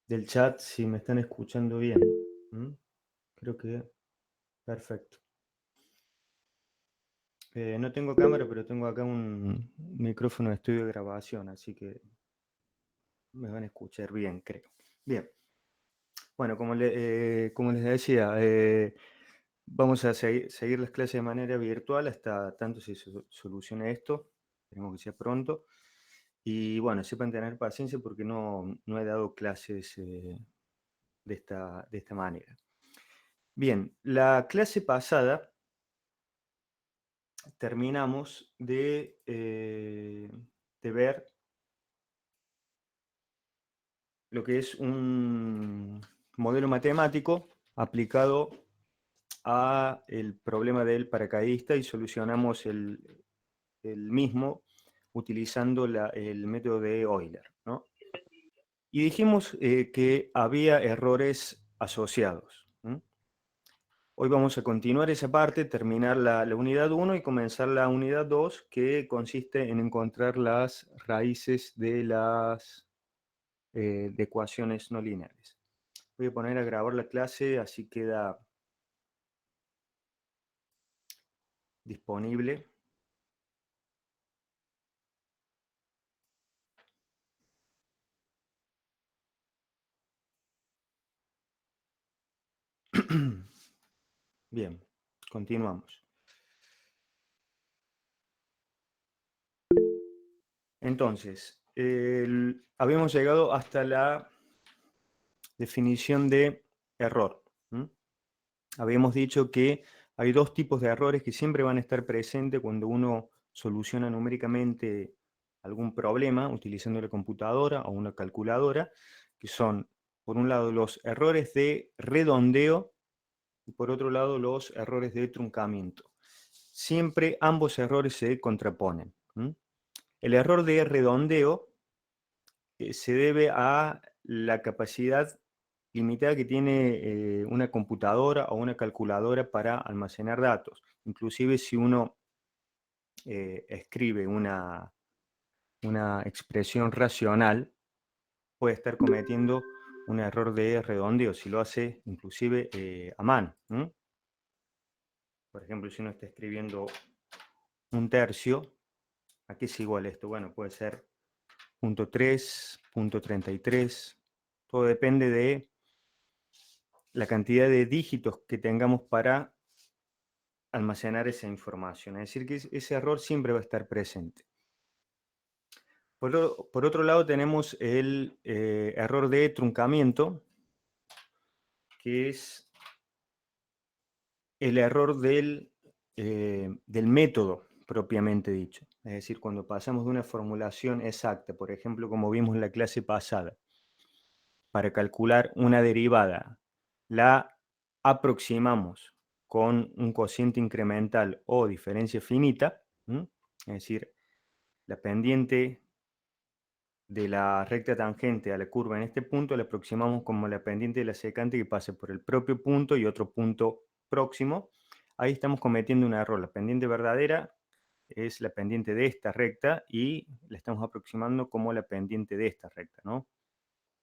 del chat si me están escuchando bien. ¿Mm? Creo que perfecto. No tengo cámara, pero tengo acá un micrófono de estudio de grabación, así que me van a escuchar bien, creo. Bien, bueno, como les decía, vamos a seguir las clases de manera virtual hasta tanto se solucione esto. Esperemos que sea pronto. Y bueno, sepan tener paciencia porque no he dado clases de esta manera. Bien, la clase pasada terminamos de ver lo que es un modelo matemático aplicado a el problema del paracaidista y solucionamos el mismo utilizando el método de Euler, ¿no? Y dijimos que había errores asociados. Hoy vamos a continuar esa parte, terminar la unidad 1 y comenzar la unidad 2, que consiste en encontrar las raíces de las de ecuaciones no lineales. Voy a poner a grabar la clase, así queda disponible. Bien, continuamos. Entonces, habíamos llegado hasta la definición de error. Habíamos dicho que hay dos tipos de errores que siempre van a estar presentes cuando uno soluciona numéricamente algún problema utilizando la computadora o una calculadora, que son, por un lado, los errores de redondeo y por otro lado, los errores de truncamiento. Siempre ambos errores se contraponen. El error de redondeo se debe a la capacidad limitada que tiene una computadora o una calculadora para almacenar datos. Inclusive si uno escribe una expresión racional, puede estar cometiendo un error de redondeo, si lo hace inclusive a mano. Por ejemplo, si uno está escribiendo un tercio, ¿a qué es igual esto? Bueno, puede ser 0.3, 0.33, todo depende de la cantidad de dígitos que tengamos para almacenar esa información. Es decir, que ese error siempre va a estar presente. Por otro lado, tenemos el error de truncamiento, que es el error del método propiamente dicho. Es decir, cuando pasamos de una formulación exacta, por ejemplo, como vimos en la clase pasada, para calcular una derivada, la aproximamos con un cociente incremental o diferencia finita, es decir, la pendiente de la recta tangente a la curva en este punto la aproximamos como la pendiente de la secante que pase por el propio punto y otro punto próximo. Ahí estamos cometiendo un error. La pendiente verdadera es la pendiente de esta recta y la estamos aproximando como la pendiente de esta recta, ¿no?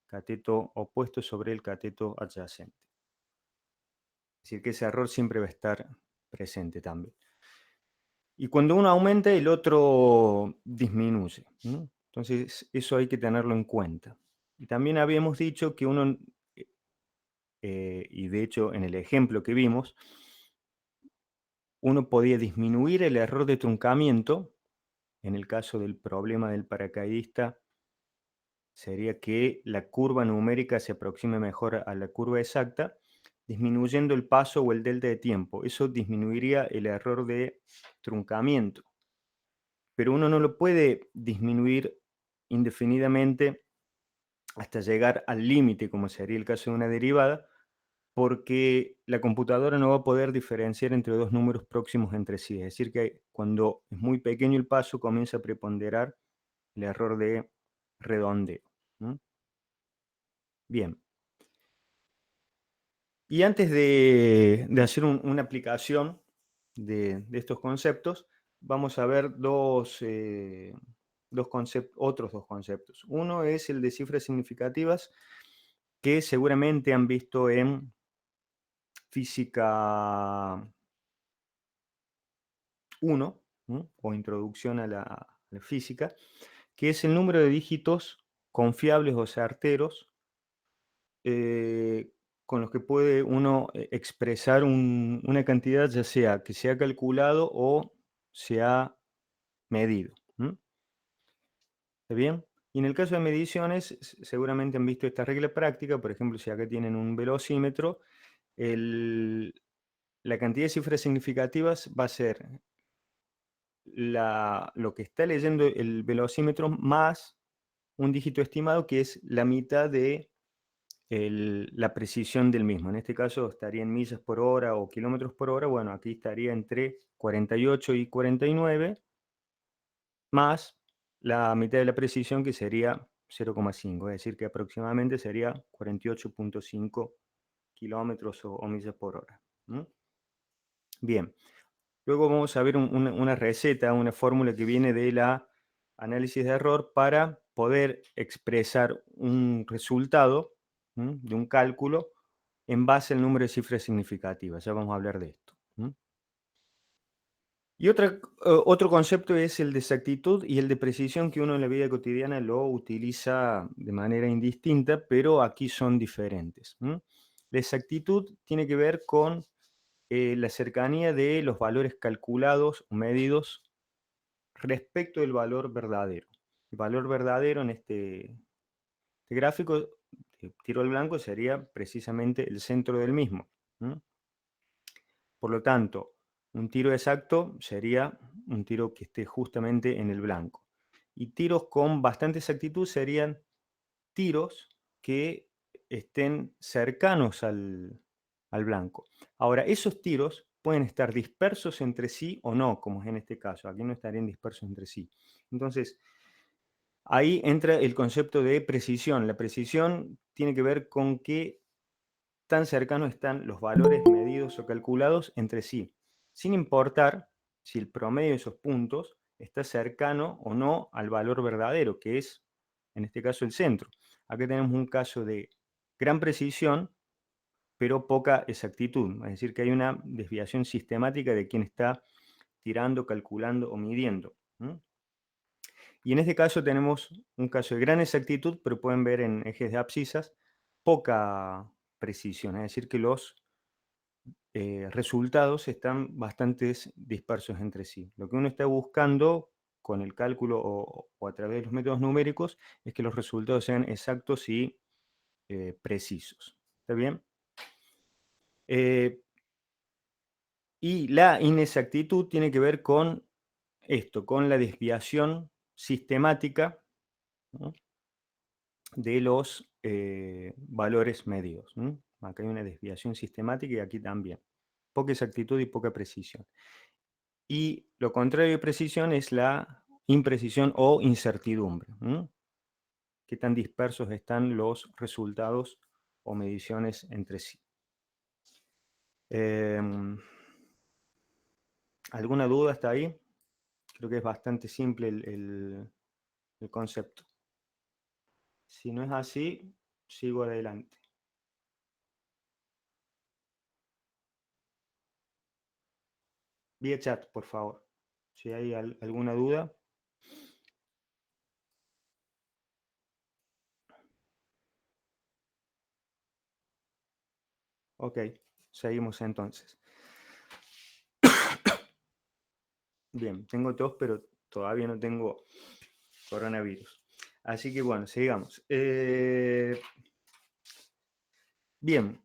Cateto opuesto sobre el cateto adyacente. Es decir, que ese error siempre va a estar presente también. Y cuando uno aumenta, el otro disminuye, ¿no? Entonces, eso hay que tenerlo en cuenta. Y también habíamos dicho que uno, y de hecho en el ejemplo que vimos, uno podía disminuir el error de truncamiento. En el caso del problema del paracaidista, sería que la curva numérica se aproxime mejor a la curva exacta, disminuyendo el paso o el delta de tiempo. Eso disminuiría el error de truncamiento. Pero uno no lo puede disminuir indefinidamente hasta llegar al límite, como sería el caso de una derivada, porque la computadora no va a poder diferenciar entre dos números próximos entre sí. Es decir, que cuando es muy pequeño el paso, comienza a preponderar el error de redondeo. Bien. Y antes de hacer una aplicación de estos conceptos, vamos a ver otros dos conceptos. Uno es el de cifras significativas que seguramente han visto en física 1, o introducción a la física, que es el número de dígitos confiables o certeros eh, con los que puede uno expresar una cantidad, ya sea que se ha calculado o se ha medido. ¿Está bien? Y en el caso de mediciones, seguramente han visto esta regla práctica. Por ejemplo, si acá tienen un velocímetro, el- la cantidad de cifras significativas va a ser lo que está leyendo el velocímetro más un dígito estimado, que es la mitad de la precisión del mismo. En este caso estaría en millas por hora o kilómetros por hora. Bueno, aquí estaría entre 48 y 49, más la mitad de la precisión, que sería 0,5, es decir, que aproximadamente sería 48,5 kilómetros o millas por hora. Bien, luego vamos a ver una receta, una fórmula que viene de la análisis de error para poder expresar un resultado de un cálculo en base al número de cifras significativas. Ya vamos a hablar de esto. Y otro concepto es el de exactitud y el de precisión, que uno en la vida cotidiana lo utiliza de manera indistinta, pero aquí son diferentes. La exactitud tiene que ver con la cercanía de los valores calculados o medidos respecto del valor verdadero. El valor verdadero en este gráfico, tiro al blanco, sería precisamente el centro del mismo. Por lo tanto, un tiro exacto sería un tiro que esté justamente en el blanco. Y tiros con bastante exactitud serían tiros que estén cercanos al blanco. Ahora, esos tiros pueden estar dispersos entre sí o no, como es en este caso. Aquí no estarían dispersos entre sí. Entonces, ahí entra el concepto de precisión. La precisión tiene que ver con qué tan cercanos están los valores medidos o calculados entre sí, sin importar si el promedio de esos puntos está cercano o no al valor verdadero, que es, en este caso, el centro. Aquí tenemos un caso de gran precisión, pero poca exactitud. Es decir, que hay una desviación sistemática de quien está tirando, calculando o midiendo. Y en este caso tenemos un caso de gran exactitud, pero pueden ver en ejes de abscisas poca precisión. Es decir, que los resultados están bastante dispersos entre sí. Lo que uno está buscando con el cálculo o a través de los métodos numéricos es que los resultados sean exactos y precisos. ¿Está bien? Eh, y la inexactitud tiene que ver con esto, con la desviación sistemática, ¿no?, de los valores medidos. Acá hay una desviación sistemática y aquí también. Poca exactitud y poca precisión. Y lo contrario de precisión es la imprecisión o incertidumbre. Qué tan dispersos están los resultados o mediciones entre sí. Em, ¿Alguna duda hasta ahí? Creo que es bastante simple el concepto. Si no es así, sigo adelante. Vía chat, por favor. Si hay alguna duda. Ok, seguimos entonces. Bien, tengo tos, pero todavía no tengo coronavirus. Así que bueno, sigamos. Bien,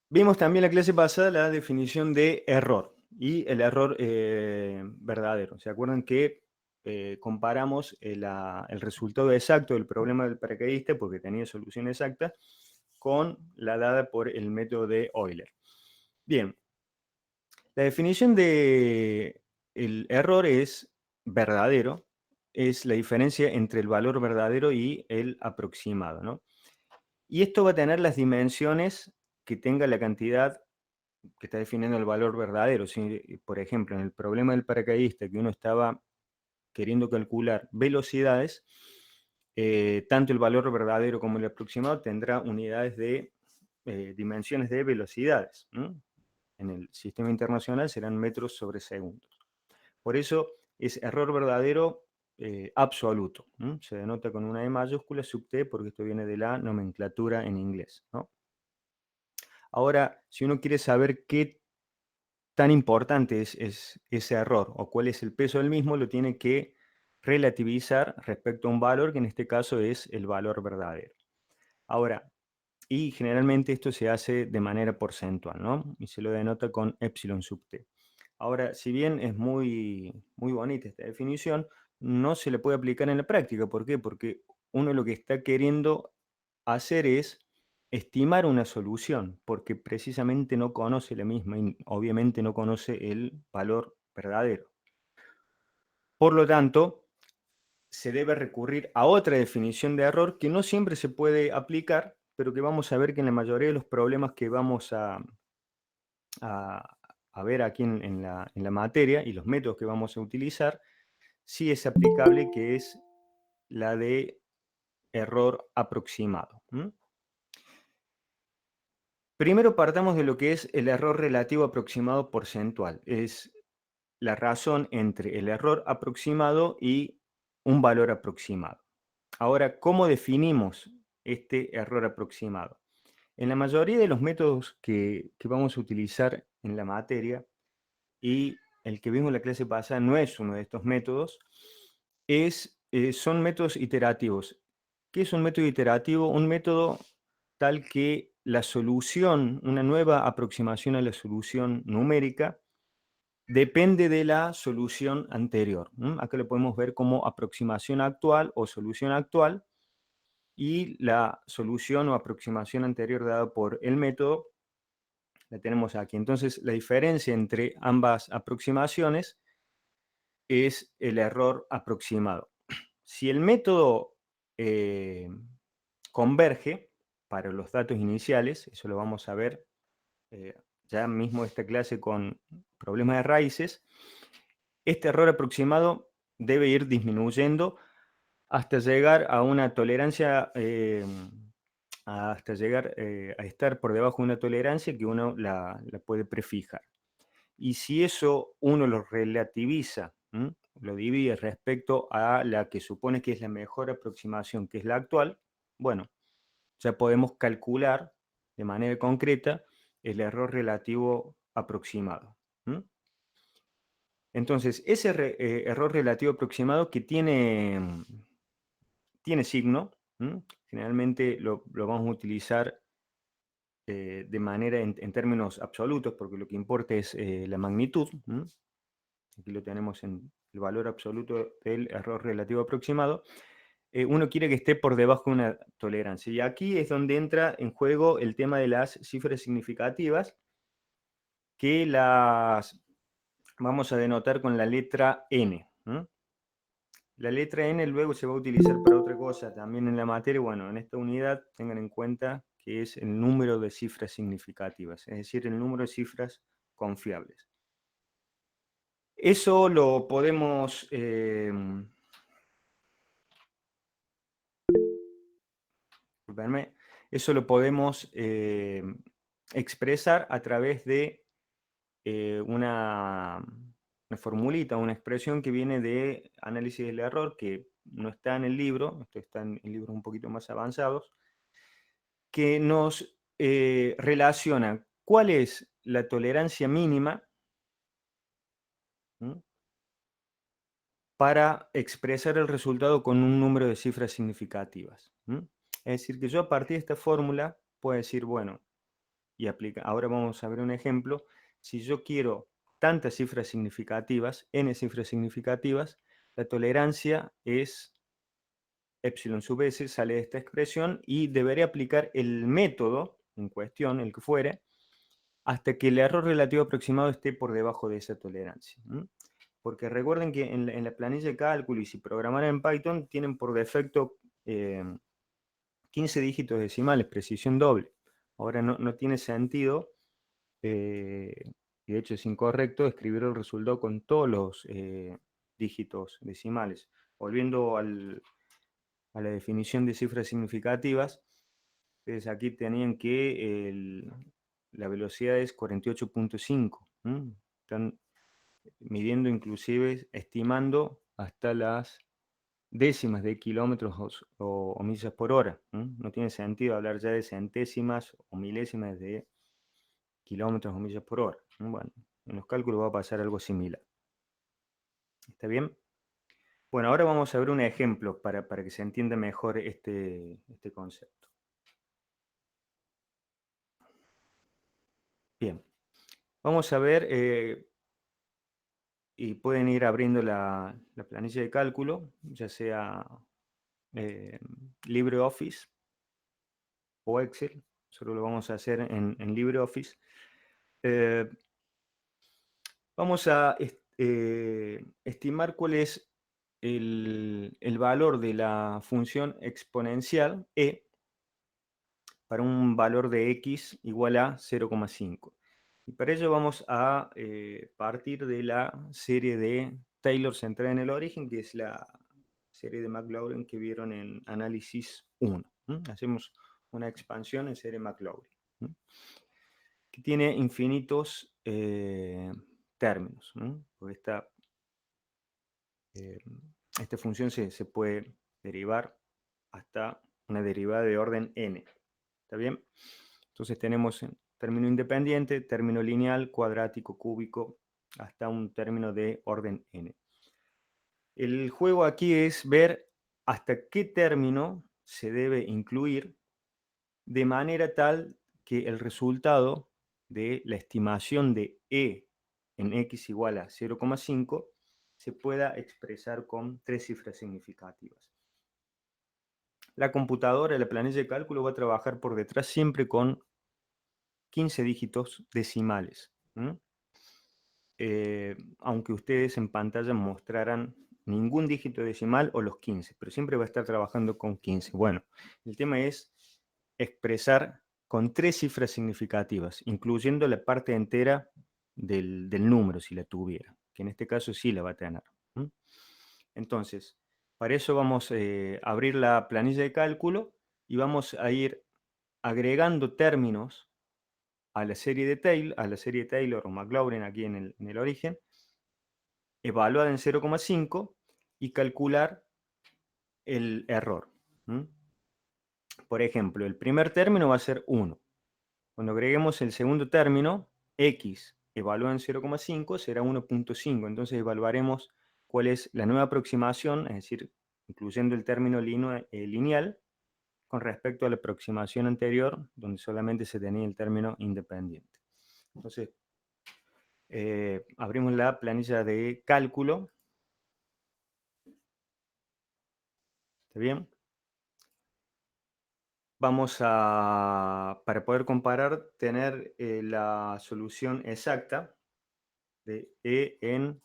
vimos también la clase pasada la definición de error y el error verdadero. ¿Se acuerdan que comparamos el resultado exacto del problema del paracaidista, porque tenía solución exacta, con la dada por el método de Euler? Bien, la definición de el error es verdadero, es la diferencia entre el valor verdadero y el aproximado, ¿no? Y esto va a tener las dimensiones que tenga la cantidad que está definiendo el valor verdadero. Si, por ejemplo, en el problema del paracaidista, que uno estaba queriendo calcular velocidades, tanto el valor verdadero como el aproximado tendrá unidades de dimensiones de velocidades. En el sistema internacional serán metros sobre segundos. Por eso es error verdadero absoluto. Se denota con una E mayúscula sub T porque esto viene de la nomenclatura en inglés, ¿no? Ahora, si uno quiere saber qué tan importante es ese error o cuál es el peso del mismo, lo tiene que relativizar respecto a un valor que en este caso es el valor verdadero. Ahora, y generalmente esto se hace de manera porcentual, ¿no? Y se lo denota con epsilon sub t. Ahora, si bien es muy, muy bonita esta definición, no se le puede aplicar en la práctica. ¿Por qué? Porque uno lo que está queriendo hacer es estimar una solución, porque precisamente no conoce la misma y obviamente no conoce el valor verdadero. Por lo tanto, se debe recurrir a otra definición de error que no siempre se puede aplicar, pero que vamos a ver que en la mayoría de los problemas que vamos a- a ver aquí en la materia y los métodos que vamos a utilizar, sí es aplicable, que es la de error aproximado. Primero partamos de lo que es el error relativo aproximado porcentual. Es la razón entre el error aproximado y un valor aproximado. Ahora, ¿cómo definimos este error aproximado? En la mayoría de los métodos que vamos a utilizar en la materia, y el que vimos en la clase pasada no es uno de estos métodos, son métodos iterativos. ¿Qué es un método iterativo? Un método tal que la solución, una nueva aproximación a la solución numérica, depende de la solución anterior. Acá lo podemos ver como aproximación actual o solución actual, y la solución o aproximación anterior dada por el método la tenemos aquí. Entonces, la diferencia entre ambas aproximaciones es el error aproximado. Si el método eh, converge para los datos iniciales, eso lo vamos a ver eh, ya mismo esta clase con problemas de raíces, este error aproximado debe ir disminuyendo hasta llegar a una tolerancia, hasta llegar a estar por debajo de una tolerancia que uno la puede prefijar. Y si eso uno lo relativiza, lo divide respecto a la que supone que es la mejor aproximación, que es la actual, bueno, ya podemos calcular de manera concreta el error relativo aproximado. Entonces, ese error relativo aproximado que tiene signo, generalmente lo vamos a utilizar de manera en términos absolutos, porque lo que importa es la magnitud. Aquí lo tenemos en el valor absoluto del error relativo aproximado. Uno quiere que esté por debajo de una tolerancia. Y aquí es donde entra en juego el tema de las cifras significativas, que las vamos a denotar con la letra n. La letra n luego se va a utilizar para otra cosa también en la materia. Bueno, en esta unidad tengan en cuenta que es el número de cifras significativas, es decir, el número de cifras confiables. Eso lo podemos eso lo podemos expresar a través de una formulita, una expresión que viene de análisis del error, que no está en el libro, esto está en libros un poquito más avanzados, que nos relaciona cuál es la tolerancia mínima para expresar el resultado con un número de cifras significativas. Es decir, que yo a partir de esta fórmula puedo decir, bueno, y aplica. Ahora vamos a ver un ejemplo. Si yo quiero tantas cifras significativas, n cifras significativas, la tolerancia es epsilon sub s, sale de esta expresión, y deberé aplicar el método en cuestión, el que fuere, hasta que el error relativo aproximado esté por debajo de esa tolerancia. Porque recuerden que en la planilla de cálculo, y si programaran en Python, tienen por defecto 15 dígitos decimales, precisión doble. Ahora no tiene sentido, y de hecho es incorrecto, escribir el resultado con todos los dígitos decimales. Volviendo a la definición de cifras significativas. Entonces aquí tenían que la velocidad es 48.5. Están midiendo inclusive, estimando hasta las décimas de kilómetros o millas por hora. No tiene sentido hablar ya de centésimas o milésimas de kilómetros o millas por hora. Bueno, en los cálculos va a pasar algo similar. ¿Está bien? Bueno, ahora vamos a ver un ejemplo para que se entienda mejor este concepto. Bien, vamos a ver, y pueden ir abriendo la planilla de cálculo, ya sea eh, LibreOffice o Excel. Solo lo vamos a hacer en LibreOffice. Eh, Vamos a estimar cuál es el valor de la función exponencial e para un valor de x igual a 0,5. Y para ello vamos a partir de la serie de Taylor centrada en el origen, que es la serie de Maclaurin que vieron en análisis 1. Hacemos una expansión en serie Maclaurin, que tiene infinitos términos. Porque eh, esta función se puede derivar hasta una derivada de orden n. ¿Está bien? Entonces tenemos término independiente, término lineal, cuadrático, cúbico, hasta un término de orden n. El juego aquí es ver hasta qué término se debe incluir de manera tal que el resultado de la estimación de e en x igual a 0,5 se pueda expresar con tres cifras significativas. La computadora, la planilla de cálculo va a trabajar por detrás siempre con 15 dígitos decimales. Aunque ustedes en pantalla mostraran ningún dígito decimal o los 15, pero siempre va a estar trabajando con 15. Bueno, el tema es expresar con tres cifras significativas, incluyendo la parte entera del número, si la tuviera, que en este caso sí la va a tener. Entonces, para eso vamos a abrir la planilla de cálculo y vamos a ir agregando términos a la serie de Taylor o Maclaurin aquí en el origen, evaluada en 0,5 y calcular el error. Por ejemplo, el primer término va a ser 1. Cuando agreguemos el segundo término, x evaluado en 0,5 será 1.5. Entonces evaluaremos cuál es la nueva aproximación, es decir, incluyendo el término lineal, con respecto a la aproximación anterior, donde solamente se tenía el término independiente. Entonces, abrimos la planilla de cálculo. ¿Está bien? Vamos a, para poder comparar, tener la solución exacta de e en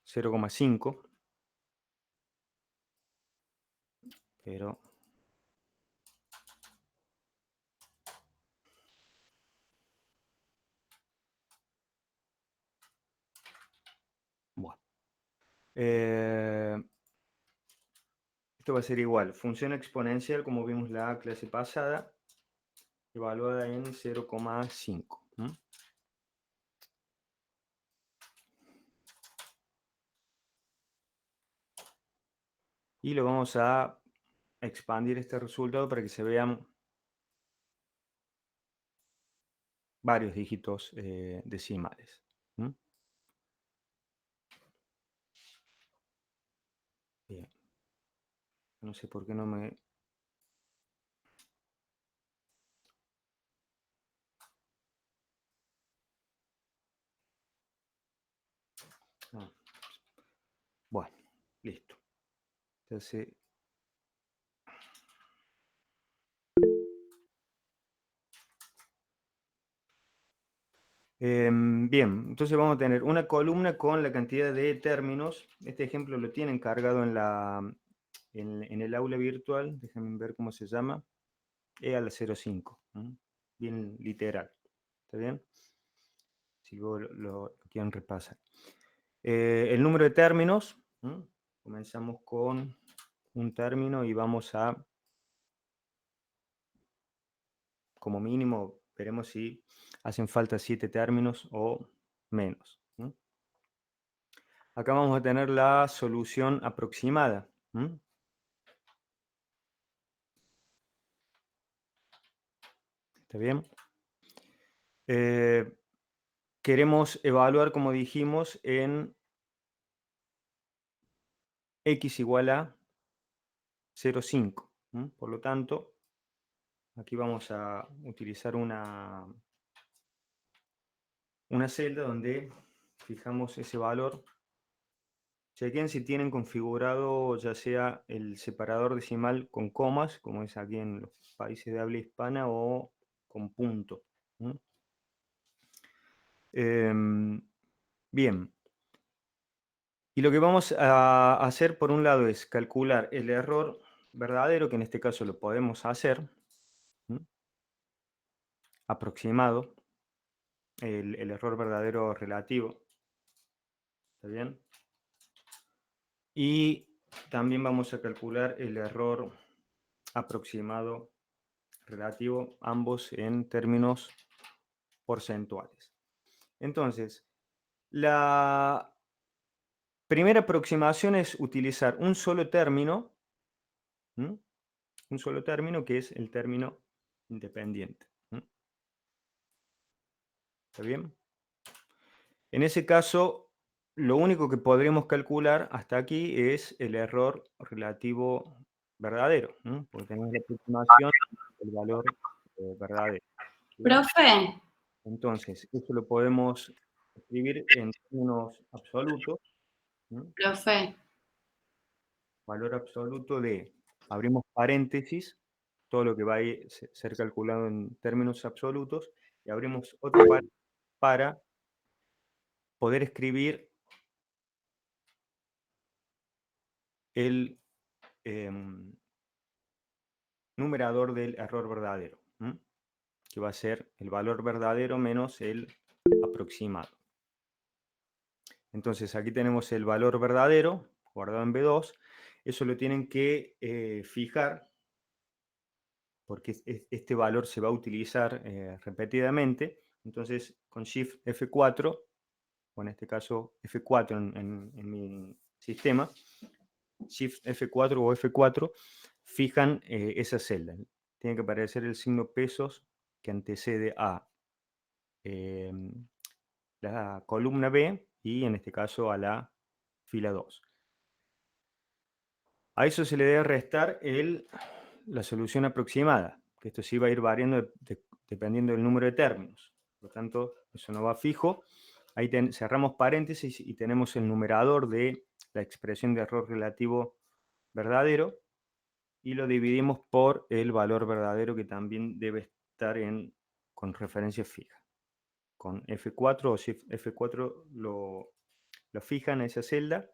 0,5, pero bueno. Esto va a ser igual, función exponencial como vimos la clase pasada, evaluada en 0,5. Y lo vamos a expandir este resultado para que se vean varios dígitos decimales. Bien. No sé por qué no me... Ah, bueno, listo. Entonces, bien, entonces vamos a tener una columna con la cantidad de términos. Este ejemplo lo tienen cargado en el aula virtual. Déjenme ver cómo se llama. E a la 0,5. Bien literal. ¿Está bien? Si luego lo quieren repasar. El número de términos. Comenzamos con un término y vamos a, como mínimo, veremos si hacen falta 7 términos o menos. Acá vamos a tener la solución aproximada. ¿Está bien? Queremos evaluar, como dijimos, en x igual a 0,5. Por lo tanto, aquí vamos a utilizar una celda donde fijamos ese valor. Chequen si tienen configurado ya sea el separador decimal con comas, como es aquí en los países de habla hispana, o con punto. Bien. Y lo que vamos a hacer por un lado es calcular el error verdadero, que en este caso lo podemos hacer, aproximado, el error verdadero relativo. ¿Está bien? Y también vamos a calcular el error aproximado relativo, ambos en términos porcentuales. Entonces, la primera aproximación es utilizar un solo término, que es el término independiente. ¿Está bien? En ese caso, lo único que podremos calcular hasta aquí es el error relativo verdadero, porque tenemos la aproximación del valor verdadero. ¿Sí? Profe, Entonces, eso lo podemos escribir en términos absolutos. profe, Valor absoluto de, abrimos paréntesis, todo lo que va a ser calculado en términos absolutos, y abrimos otro paréntesis para poder escribir el numerador del error verdadero, que va a ser el valor verdadero menos el aproximado. Entonces aquí tenemos el valor verdadero guardado en B2. Eso lo tienen que fijar porque este valor se va a utilizar repetidamente. Entonces con Shift F4, o en este caso F4 en mi sistema, Shift F4 o F4, fijan esa celda. Tiene que aparecer el signo pesos que antecede a la columna B y en este caso a la fila 2. A eso se le debe restar la solución aproximada, que esto sí va a ir variando dependiendo del número de términos. Por lo tanto, eso no va fijo. Ahí cerramos paréntesis y tenemos el numerador de la expresión de error relativo verdadero y lo dividimos por el valor verdadero que también debe estar con referencia fija. Con F4 o Shift F4 lo fijan en esa celda,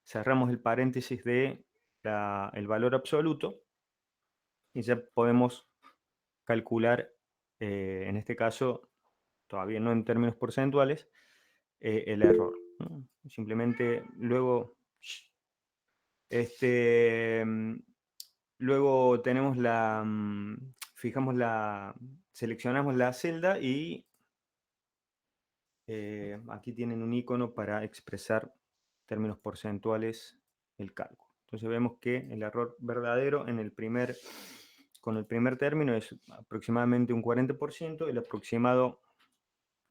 cerramos el paréntesis de el valor absoluto y ya podemos calcular, en este caso, todavía no en términos porcentuales, el error. Simplemente luego, luego tenemos seleccionamos la celda y aquí tienen un icono para expresar términos porcentuales el cálculo. Entonces vemos que el error verdadero con el primer término es aproximadamente un 40%, el aproximado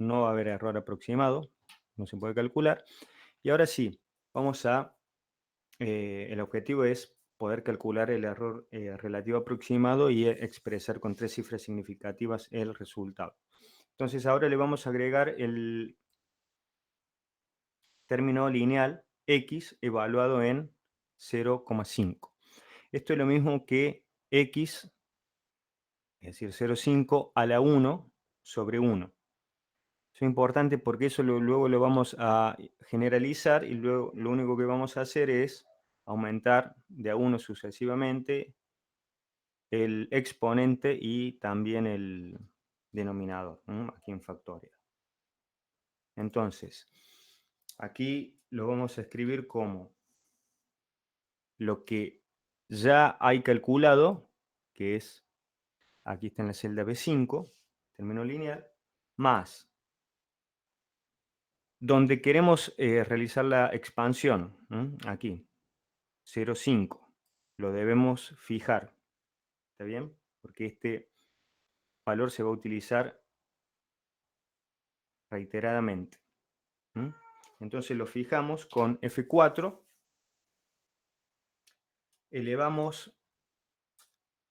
no va a haber error aproximado, no se puede calcular. Y ahora sí, el objetivo es poder calcular el error relativo aproximado y expresar con 3 cifras significativas el resultado. Entonces ahora le vamos a agregar el término lineal x evaluado en 0,5. Esto es lo mismo que x, es decir, 0,5 a la 1 sobre 1. Eso es importante porque eso luego lo vamos a generalizar y luego lo único que vamos a hacer es aumentar de a 1 sucesivamente el exponente y también el denominador, aquí en factorial. Entonces, aquí lo vamos a escribir como lo que ya hay calculado, que es, aquí está en la celda B5, término lineal, más donde queremos realizar la expansión, aquí, 0,5, lo debemos fijar, ¿está bien? Porque este valor se va a utilizar reiteradamente. Entonces lo fijamos con F4, elevamos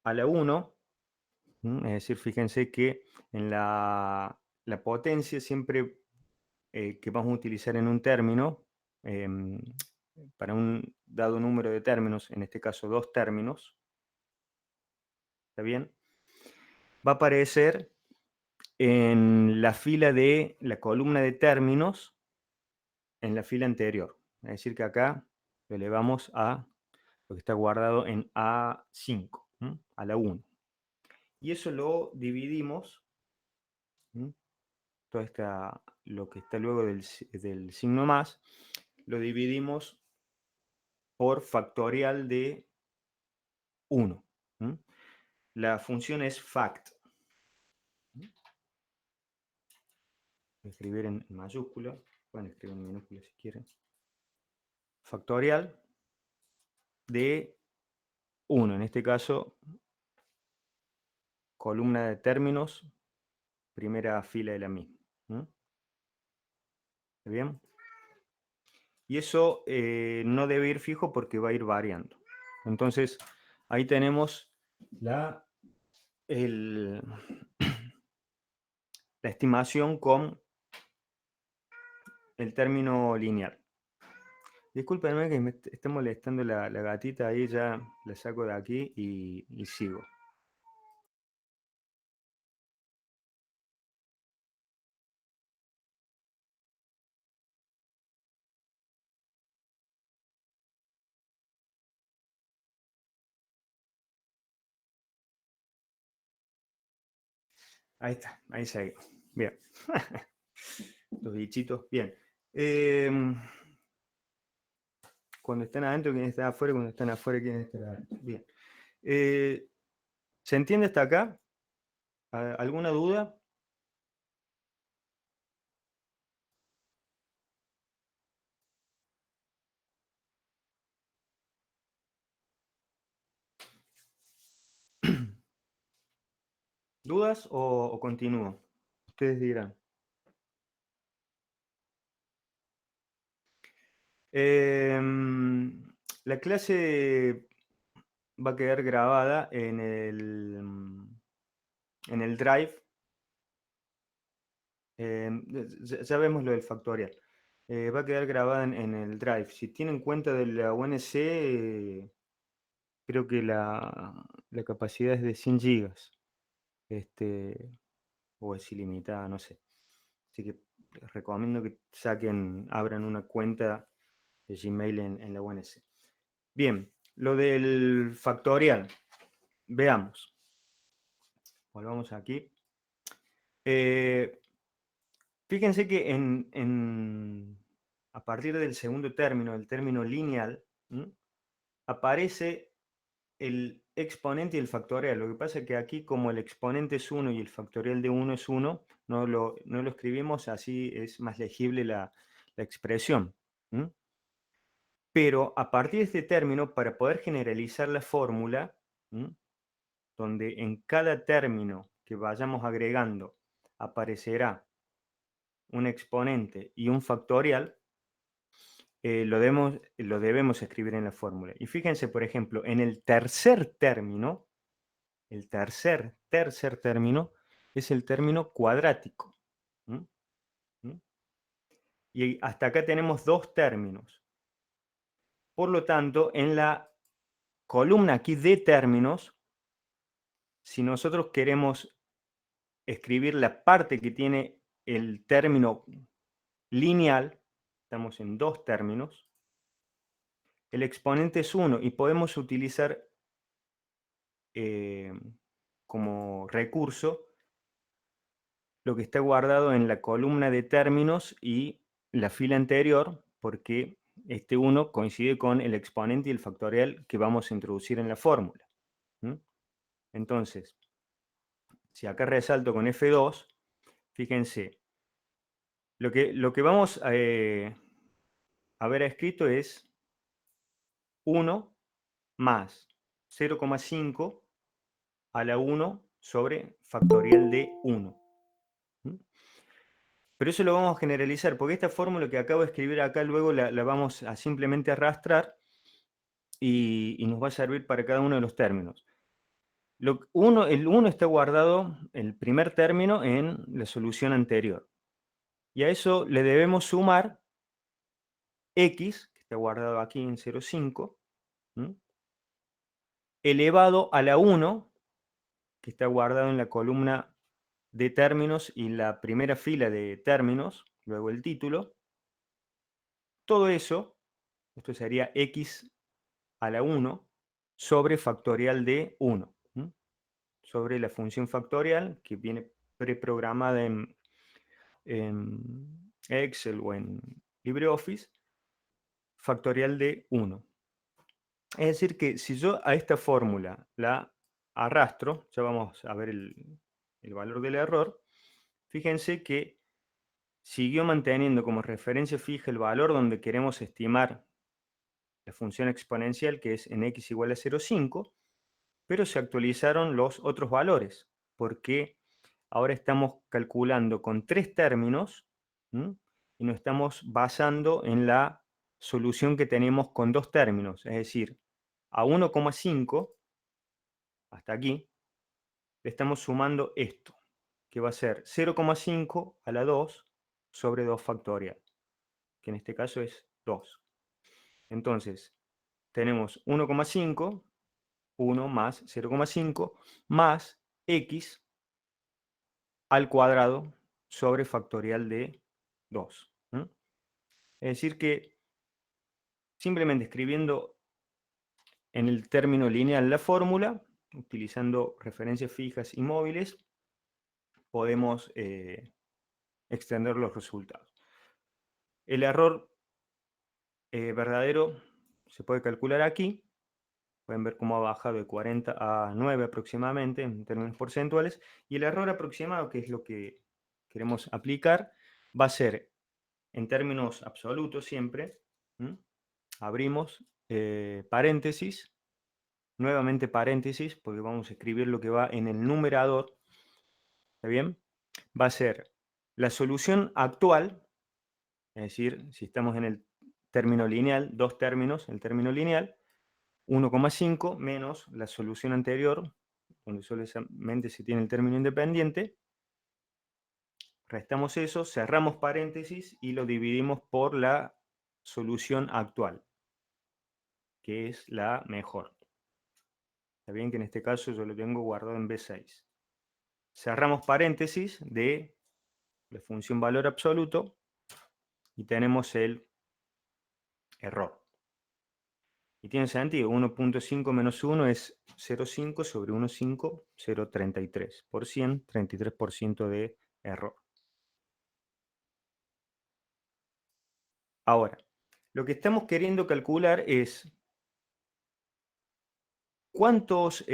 a la 1, es decir, fíjense que en la potencia siempre que vamos a utilizar en un término, em, para un dado número de términos, en este caso 2 términos, ¿está bien? Va a aparecer en la fila de la columna de términos en la fila anterior. Es decir, que acá lo elevamos a lo que está guardado en A5, a la 1. Y eso lo dividimos, ¿m? Lo que está luego del signo más, lo dividimos por factorial de 1. La función es fact. Voy a escribir en mayúscula, pueden escribir en minúscula si quieren. Factorial de 1, en este caso, columna de términos, primera fila de la misma. ¿Está bien? Y eso no debe ir fijo porque va a ir variando. Entonces, ahí tenemos la, la estimación con el término lineal. Discúlpenme que me esté molestando la gatita ahí, ya la saco de aquí y sigo. Ahí está, ahí sigo. Bien. Los bichitos, bien. Cuando están adentro, ¿quién está afuera? Cuando están afuera, ¿quién está adentro? Bien. ¿Se entiende hasta acá? ¿Alguna duda? ¿Dudas o continúo? Ustedes dirán. La clase va a quedar grabada en el Drive. Ya vemos lo del factorial. Va a quedar grabada en el Drive. Si tienen cuenta de la UNC, creo que la capacidad es de 100 gigas. O es ilimitada, no sé. Así que les recomiendo que abran una cuenta de Gmail en la UNC. Bien, lo del factorial. Veamos. Volvamos aquí. Fíjense que a partir del segundo término, el término lineal, aparece el exponente y el factorial. Lo que pasa es que aquí, como el exponente es 1 y el factorial de 1 es 1, no lo escribimos, así es más legible la expresión. Pero a partir de este término, para poder generalizar la fórmula, donde en cada término que vayamos agregando aparecerá un exponente y un factorial, lo debemos escribir en la fórmula. Y fíjense, por ejemplo, en el tercer término, el tercer término es el término cuadrático. Y hasta acá tenemos dos términos. Por lo tanto, en la columna aquí de términos, si nosotros queremos escribir la parte que tiene el término lineal, estamos en dos términos, el exponente es 1 y podemos utilizar como recurso lo que está guardado en la columna de términos y la fila anterior, porque este 1 coincide con el exponente y el factorial que vamos a introducir en la fórmula. Entonces, si acá resalto con F2, fíjense, lo que vamos a haber escrito es 1 más 0,5 a la 1 sobre factorial de 1. Pero eso lo vamos a generalizar, porque esta fórmula que acabo de escribir acá luego la vamos a simplemente arrastrar y nos va a servir para cada uno de los términos. El 1 está guardado, el primer término, en la solución anterior. Y a eso le debemos sumar x, que está guardado aquí en 0,5, elevado a la 1, que está guardado en la columna de términos y la primera fila de términos, luego el título. Todo eso, esto sería x a la 1 sobre factorial de 1, sobre la función factorial que viene preprogramada en Excel o en LibreOffice, factorial de 1. Es decir, que si yo a esta fórmula la arrastro, ya vamos a ver el valor del error, fíjense que siguió manteniendo como referencia fija el valor donde queremos estimar la función exponencial, que es en x igual a 0,5, pero se actualizaron los otros valores, porque ahora estamos calculando con 3 términos, y nos estamos basando en la solución que tenemos con 2 términos, es decir, a 1,5, hasta aquí, le estamos sumando esto, que va a ser 0,5 a la 2 sobre 2 factorial, que en este caso es 2. Entonces, tenemos 1,5, 1 más 0,5, más x al cuadrado sobre factorial de 2. Es decir que simplemente escribiendo en el término lineal la fórmula, utilizando referencias fijas y móviles, podemos extender los resultados. El error verdadero se puede calcular aquí. Pueden ver cómo ha bajado de 40 a 9 aproximadamente en términos porcentuales. Y el error aproximado, que es lo que queremos aplicar, va a ser en términos absolutos siempre. Abrimos paréntesis, nuevamente paréntesis, porque vamos a escribir lo que va en el numerador. ¿Está bien? Va a ser la solución actual, es decir, si estamos en el término lineal, dos términos, el término lineal, 1,5 menos la solución anterior, donde solamente se tiene el término independiente, restamos eso, cerramos paréntesis y lo dividimos por la solución actual, que es la mejor. Está bien que en este caso yo lo tengo guardado en B6. Cerramos paréntesis de la función valor absoluto y tenemos el error. Y tiene sentido, 1.5 menos 1 es 0,5 sobre 1,5, 0,33. Por 100, 33% de error. Ahora, lo que estamos queriendo calcular es cuántos,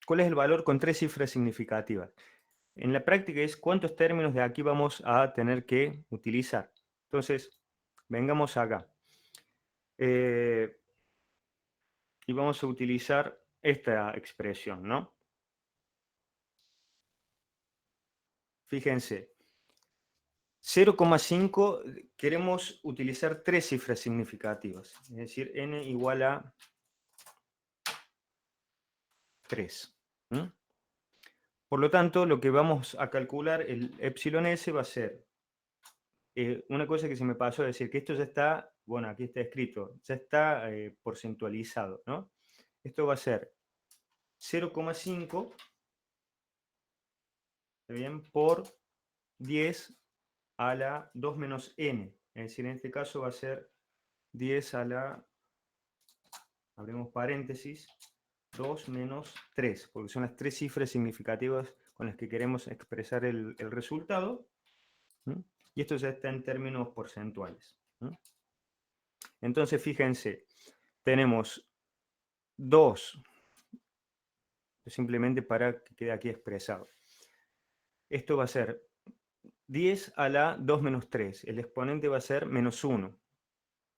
cuál es el valor con 3 cifras significativas. En la práctica es cuántos términos de aquí vamos a tener que utilizar. Entonces, vengamos acá. Y vamos a utilizar esta expresión, ¿no? Fíjense, 0,5 queremos utilizar 3 cifras significativas, es decir, n igual a 3. Por lo tanto, lo que vamos a calcular, el epsilon s, va a ser una cosa que se me pasó a decir, que esto ya está, bueno, aquí está escrito, ya está porcentualizado, ¿no? Esto va a ser 0,5, ¿está bien? Por 10 a la 2 menos n. Es decir, en este caso va a ser 10 a la, abrimos paréntesis, 2 menos 3, porque son las 3 cifras significativas con las que queremos expresar el resultado. y esto ya está en términos porcentuales. Entonces, fíjense, tenemos 2, simplemente para que quede aquí expresado. Esto va a ser 10 a la 2 menos 3. El exponente va a ser menos 1.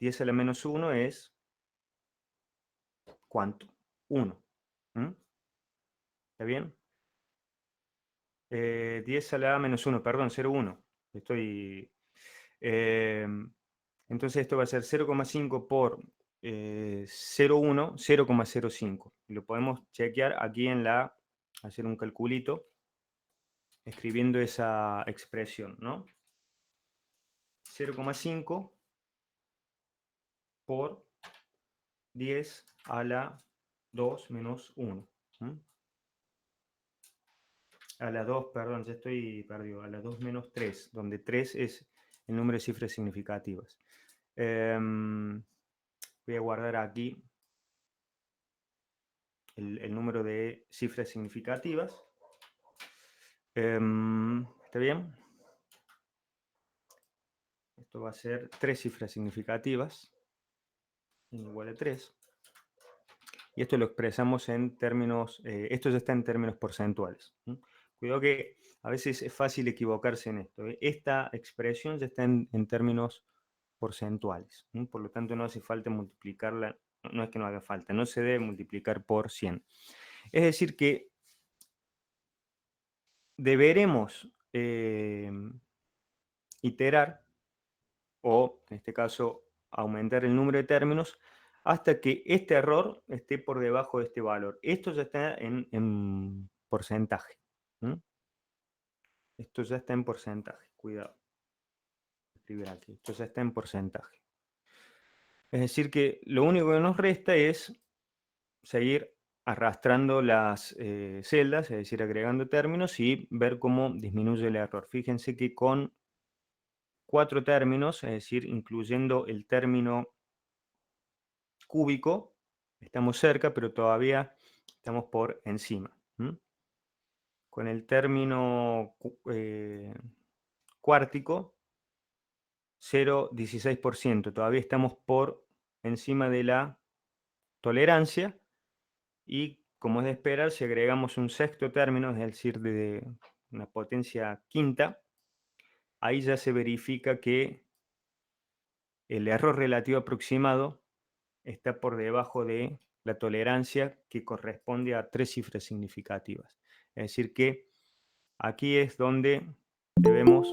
10 a la menos 1 es, ¿cuánto? 1. ¿Está bien? 10 a la menos 1, perdón, 0,1. Estoy... entonces esto va a ser 0,5 por 0,1, 0,05. Lo podemos chequear aquí en la... hacer un calculito escribiendo esa expresión, ¿no? 0,5 por 10 a la 2 menos 1. A la 2, perdón, ya estoy perdido. A la 2 menos 3, donde 3 es el número de cifras significativas. Voy a guardar aquí el número de cifras significativas. ¿Está bien? Esto va a ser 3 cifras significativas, igual a 3. Y esto lo expresamos en términos, esto ya está en términos porcentuales. Cuidado que a veces es fácil equivocarse en esto. Esta expresión ya está en términos porcentuales. Por lo tanto, no hace falta multiplicarla, no es que no haga falta, no se debe multiplicar por 100. Es decir que deberemos iterar, o en este caso aumentar el número de términos, hasta que este error esté por debajo de este valor. Esto ya está en porcentaje. Esto ya está en porcentaje, cuidado. Escribir aquí, esto ya está en porcentaje. Es decir que lo único que nos resta es seguir arrastrando las celdas, es decir, agregando términos y ver cómo disminuye el error. Fíjense que con 4 términos, es decir, incluyendo el término cúbico, estamos cerca, pero todavía estamos por encima. Con el término cuártico, 0,16%, todavía estamos por encima de la tolerancia, y como es de esperar, si agregamos un sexto término, es decir, de una potencia quinta, ahí ya se verifica que el error relativo aproximado está por debajo de la tolerancia, que corresponde a 3 cifras significativas. Es decir que aquí es donde debemos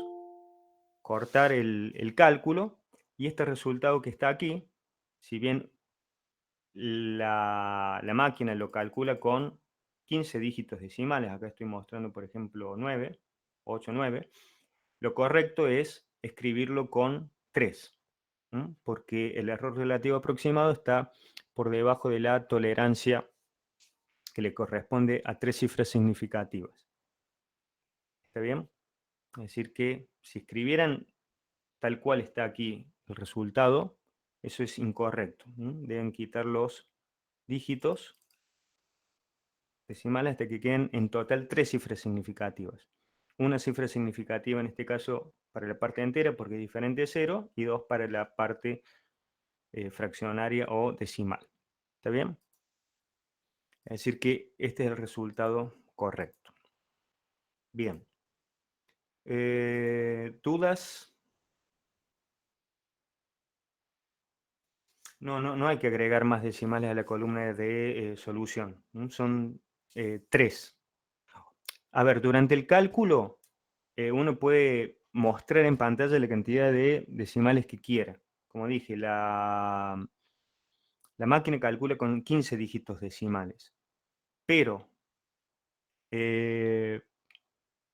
cortar el cálculo, y este resultado que está aquí, si bien la máquina lo calcula con 15 dígitos decimales, acá estoy mostrando por ejemplo 9, 8, 9, lo correcto es escribirlo con 3, porque el error relativo aproximado está por debajo de la tolerancia, que le corresponde a 3 cifras significativas. ¿Está bien? Es decir que si escribieran tal cual está aquí el resultado, eso es incorrecto. Deben quitar los dígitos decimales hasta que queden en total 3 cifras significativas. Una cifra significativa en este caso para la parte entera, porque es diferente de 0, y 2 para la parte fraccionaria o decimal. ¿Está bien? Es decir que este es el resultado correcto. Bien. ¿Dudas? No hay que agregar más decimales a la columna de solución. Son 3. A ver, durante el cálculo uno puede mostrar en pantalla la cantidad de decimales que quiera. Como dije, la máquina calcula con 15 dígitos decimales. Pero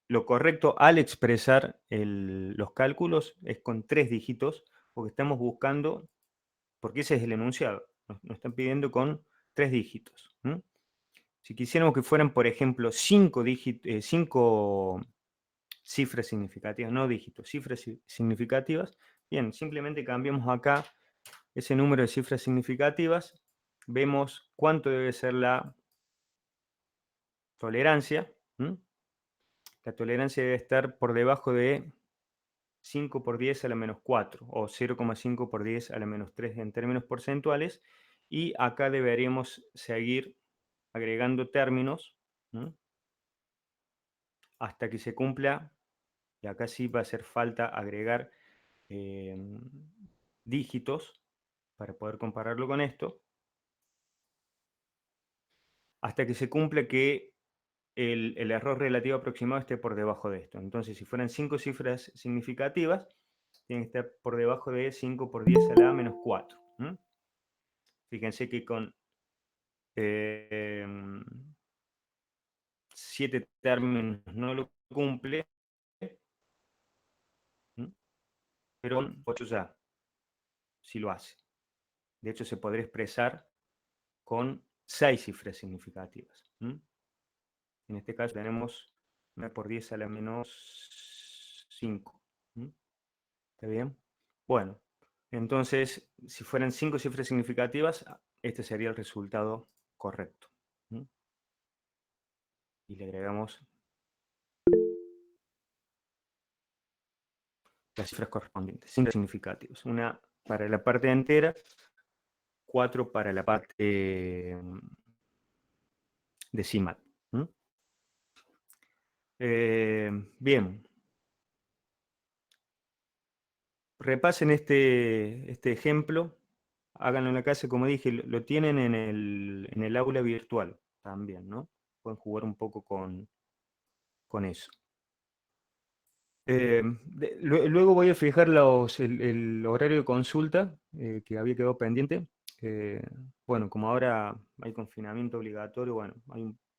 lo correcto al expresar los cálculos es con 3 dígitos, porque estamos buscando, porque ese es el enunciado, nos están pidiendo con 3 dígitos. Si quisiéramos que fueran, por ejemplo, 5 cifras significativas, no dígitos, cifras significativas, bien, simplemente cambiamos acá ese número de cifras significativas, vemos cuánto debe ser la tolerancia. La tolerancia debe estar por debajo de 5 por 10 a la menos 4 o 0,5 por 10 a la menos 3 en términos porcentuales. Y acá deberíamos seguir agregando términos, ¿no?, hasta que se cumpla, y acá sí va a hacer falta agregar dígitos para poder compararlo con esto, hasta que se cumpla que el error relativo aproximado esté por debajo de esto. Entonces, si fueran 5 cifras significativas, tienen que estar por debajo de 5 por 10 a la menos 4. Fíjense que con 7 términos no lo cumple, ¿m? Pero con 8 ya sí lo hace. De hecho, se podría expresar con 6 cifras significativas. En este caso tenemos 9 por 10 a la menos 5. ¿Está bien? Bueno, entonces, si fueran 5 cifras significativas, este sería el resultado correcto. Y le agregamos las cifras correspondientes, 5 significativos. Una para la parte entera, 4 para la parte decimal. Bien. Repasen este ejemplo, háganlo en la casa, como dije, lo tienen en el aula virtual también, ¿no? Pueden jugar un poco con eso. Luego voy a fijar el horario de consulta que había quedado pendiente. Bueno, como ahora hay confinamiento obligatorio, bueno,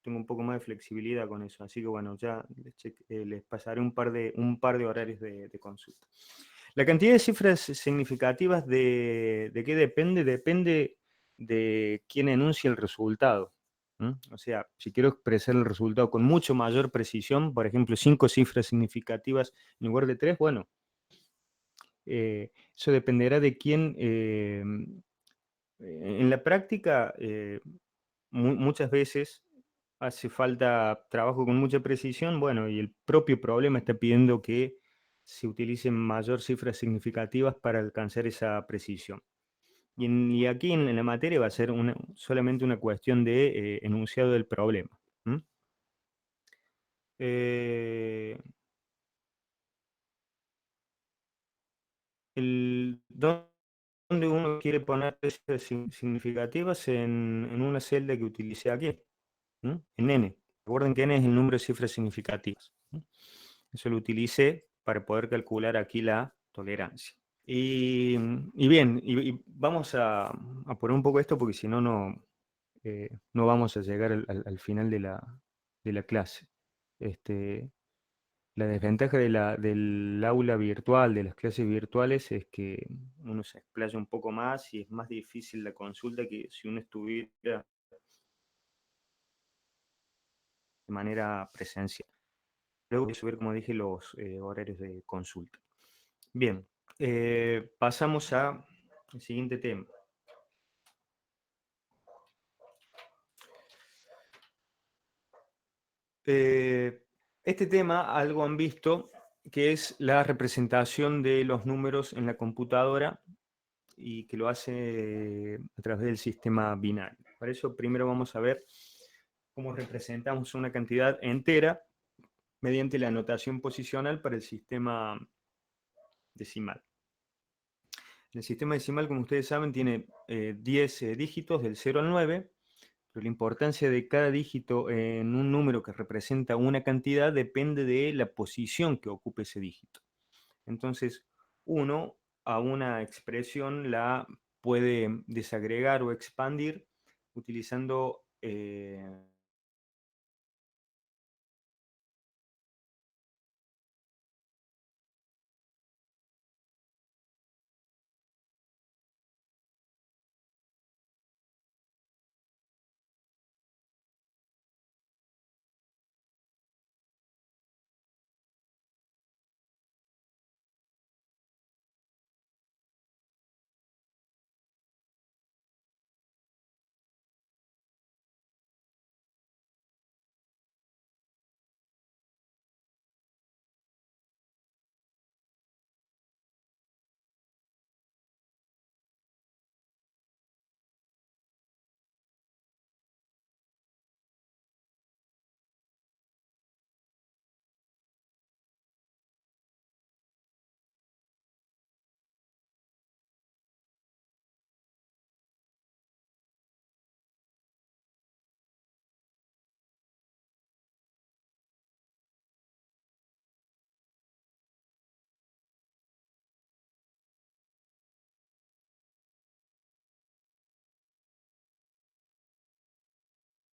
tengo un poco más de flexibilidad con eso, así que bueno, ya les pasaré un par de horarios de consulta. La cantidad de cifras significativas, ¿de qué depende? Depende de quién enuncia el resultado. O sea, si quiero expresar el resultado con mucho mayor precisión, por ejemplo, 5 cifras significativas en lugar de 3, bueno, eso dependerá de quién. En la práctica, muchas veces hace falta trabajo con mucha precisión, bueno, y el propio problema está pidiendo que se utilicen mayor cifras significativas para alcanzar esa precisión. Y aquí en la materia va a ser solamente una cuestión de enunciado del problema. Eh, ¿Dónde uno quiere poner cifras significativas? En una celda que utilicé aquí, en n. Recuerden que n es el número de cifras significativas. Eso lo utilicé para poder calcular aquí la tolerancia. Y bien, y vamos a poner un poco esto porque si no, no vamos a llegar al final de la clase. La desventaja del aula virtual, de las clases virtuales, es que uno se explaya un poco más y es más difícil la consulta que si uno estuviera de manera presencial. Luego voy a subir, como dije, los horarios de consulta. Bien, pasamos al siguiente tema. Este tema algo han visto, que es la representación de los números en la computadora y que lo hace a través del sistema binario. Para eso primero vamos a ver cómo representamos una cantidad entera mediante la notación posicional para el sistema decimal. El sistema decimal, como ustedes saben, tiene 10 dígitos del 0 al 9, pero la importancia de cada dígito en un número que representa una cantidad depende de la posición que ocupe ese dígito. Entonces, uno a una expresión la puede desagregar o expandir utilizando